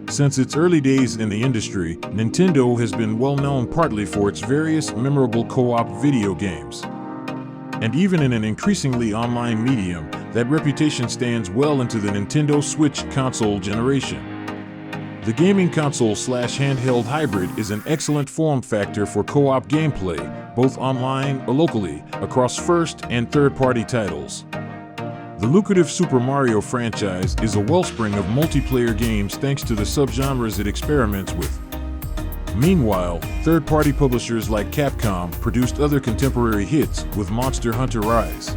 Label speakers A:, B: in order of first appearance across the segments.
A: Since its early days in the industry, Nintendo has been well known partly for its various memorable co-op video games. And even in an increasingly online medium, that reputation stands well into the Nintendo Switch console generation. The gaming console/handheld hybrid is an excellent form factor for co-op gameplay, both online or locally, across first- and third-party titles. The lucrative Super Mario franchise is a wellspring of multiplayer games thanks to the subgenres it experiments with. Meanwhile, third-party publishers like Capcom produced other contemporary hits with Monster Hunter Rise.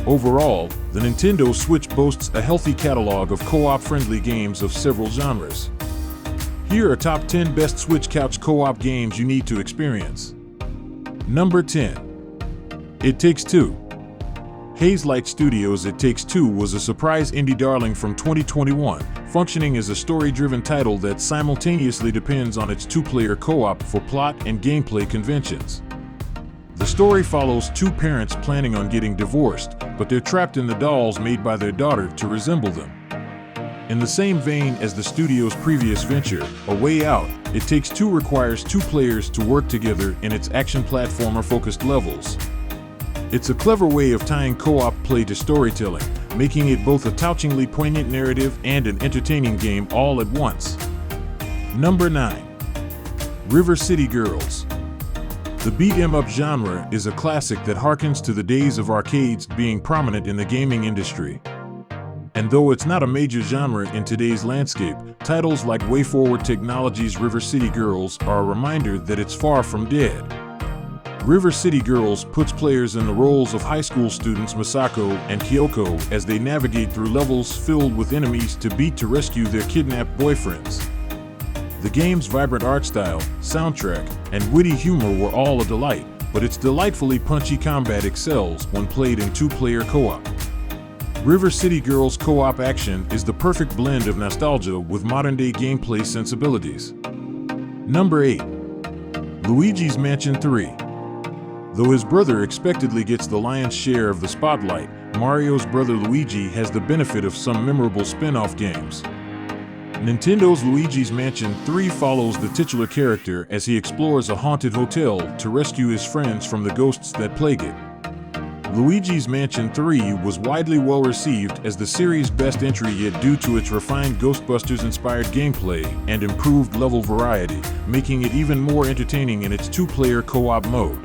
A: Overall, the Nintendo Switch boasts a healthy catalog of co-op-friendly games of several genres. Here are top 10 best Switch couch co-op games you need to experience. Number 10. It Takes Two. Hazelight Studios' It Takes Two was a surprise indie darling from 2021, functioning as a story-driven title that simultaneously depends on its two-player co-op for plot and gameplay conventions. The story follows two parents planning on getting divorced, but they're trapped in the dolls made by their daughter to resemble them. In the same vein as the studio's previous venture, A Way Out, It Takes Two requires two players to work together in its action platformer-focused levels. It's a clever way of tying co-op play to storytelling, making it both a touchingly poignant narrative and an entertaining game all at once. Number 9. River City Girls. The beat-em-up genre is a classic that harkens to the days of arcades being prominent in the gaming industry. And though it's not a major genre in today's landscape, titles like WayForward Technologies' River City Girls are a reminder that it's far from dead. River City Girls puts players in the roles of high school students Masako and Kyoko as they navigate through levels filled with enemies to beat to rescue their kidnapped boyfriends. The game's vibrant art style, soundtrack, and witty humor were all a delight, but its delightfully punchy combat excels when played in two-player co-op. River City Girls co-op action is the perfect blend of nostalgia with modern-day gameplay sensibilities. Number 8. Luigi's Mansion 3. Though his brother expectedly gets the lion's share of the spotlight, Mario's brother Luigi has the benefit of some memorable spin-off games. Nintendo's Luigi's Mansion 3 follows the titular character as he explores a haunted hotel to rescue his friends from the ghosts that plague it. Luigi's Mansion 3 was widely well-received as the series' best entry yet due to its refined Ghostbusters-inspired gameplay and improved level variety, making it even more entertaining in its two-player co-op mode.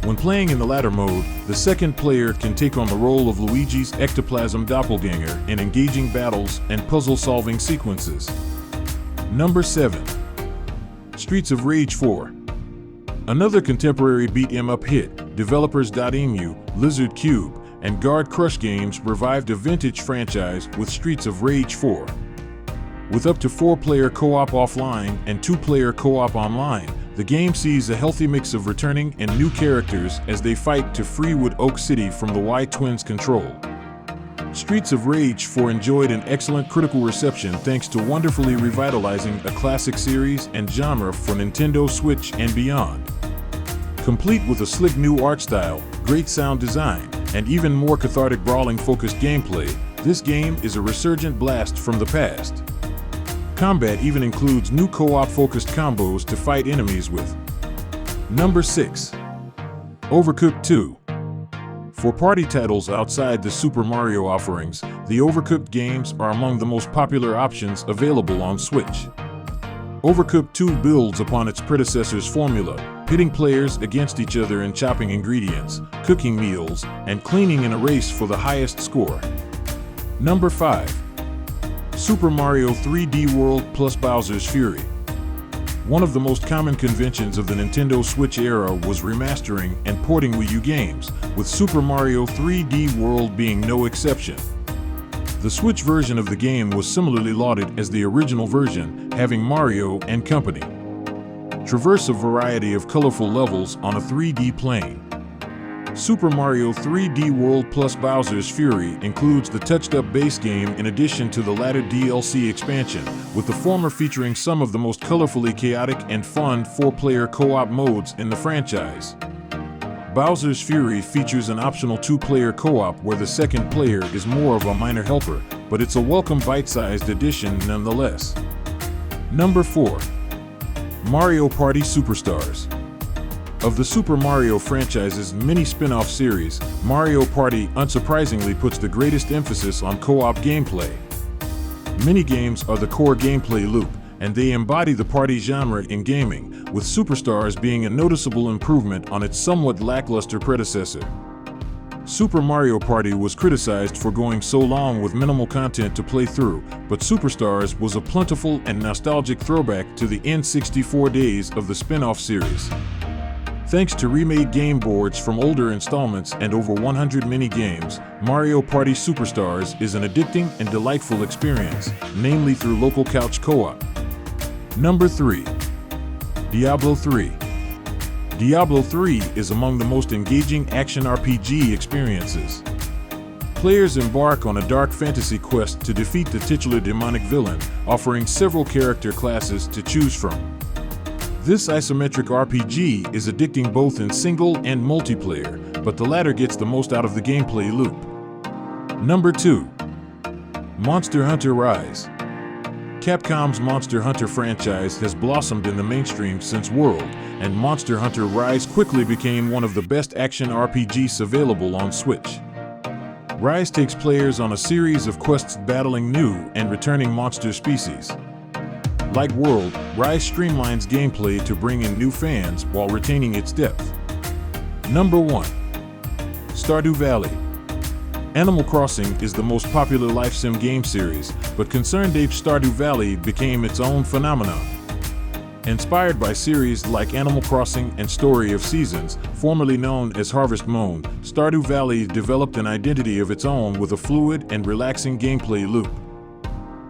A: When playing in the latter mode, the second player can take on the role of Luigi's ectoplasm doppelganger in engaging battles and puzzle-solving sequences. Number 7. Streets of Rage 4. Another contemporary beat-em-up hit, developers Dotemu, Lizard Cube, and Guard Crush Games revived a vintage franchise with Streets of Rage 4. With up to 4-player co-op offline and 2-player co-op online, the game sees a healthy mix of returning and new characters as they fight to free Wood Oak City from the Y-Twins' control. Streets of Rage 4 enjoyed an excellent critical reception thanks to wonderfully revitalizing a classic series and genre for Nintendo Switch and beyond. Complete with a slick new art style, great sound design, and even more cathartic brawling-focused gameplay, this game is a resurgent blast from the past. Combat even includes new co-op-focused combos to fight enemies with. Number 6. Overcooked 2. For party titles outside the Super Mario offerings, the Overcooked games are among the most popular options available on Switch. Overcooked 2 builds upon its predecessor's formula, pitting players against each other in chopping ingredients, cooking meals, and cleaning in a race for the highest score. Number 5. Super Mario 3D World plus Bowser's Fury. One of the most common conventions of the Nintendo Switch era was remastering and porting Wii U games, with Super Mario 3D World being no exception. The Switch version of the game was similarly lauded as the original version, having Mario and company traverse a variety of colorful levels on a 3D plane. Super Mario 3D World plus Bowser's Fury includes the touched-up base game in addition to the latter DLC expansion, with the former featuring some of the most colorfully chaotic and fun 4-player co-op modes in the franchise. Bowser's Fury features an optional 2-player co-op where the second player is more of a minor helper, but it's a welcome bite-sized addition nonetheless. Number 4. Mario Party Superstars. Of the Super Mario franchise's many spin-off series, Mario Party unsurprisingly puts the greatest emphasis on co-op gameplay. Minigames are the core gameplay loop, and they embody the party genre in gaming, with Superstars being a noticeable improvement on its somewhat lackluster predecessor. Super Mario Party was criticized for going so long with minimal content to play through, but Superstars was a plentiful and nostalgic throwback to the N64 days of the spin-off series. Thanks to remade game boards from older installments and over 100 mini-games, Mario Party Superstars is an addicting and delightful experience, namely through local couch co-op. Number 3. Diablo III. Diablo III is among the most engaging action RPG experiences. Players embark on a dark fantasy quest to defeat the titular demonic villain, offering several character classes to choose from. This isometric RPG is addicting both in single and multiplayer, but the latter gets the most out of the gameplay loop. Number 2. Monster Hunter Rise. Capcom's Monster Hunter franchise has blossomed in the mainstream since World, and Monster Hunter Rise quickly became one of the best action RPGs available on Switch. Rise takes players on a series of quests battling new and returning monster species. Like World, Rise streamlines gameplay to bring in new fans while retaining its depth. Number 1. Stardo Valley. Animal Crossing is the most popular life sim game series, but Concerned Ape's Stardo Valley became its own phenomenon. Inspired by series like Animal Crossing and Story of Seasons, formerly known as Harvest Moon, Stardo Valley developed an identity of its own with a fluid and relaxing gameplay loop.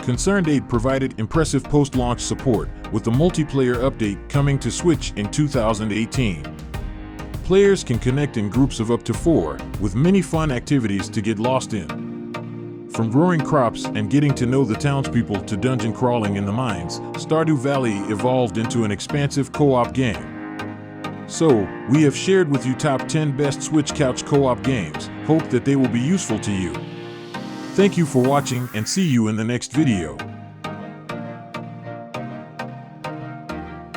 A: Concerned Ape provided impressive post-launch support, with the multiplayer update coming to Switch in 2018. Players can connect in groups of up to 4, with many fun activities to get lost in. From growing crops and getting to know the townspeople to dungeon crawling in the mines, Stardo Valley evolved into an expansive co-op game. So, we have shared with you top 10 best Switch couch co-op games. Hope that they will be useful to you. Thank you for watching and see you in the next video.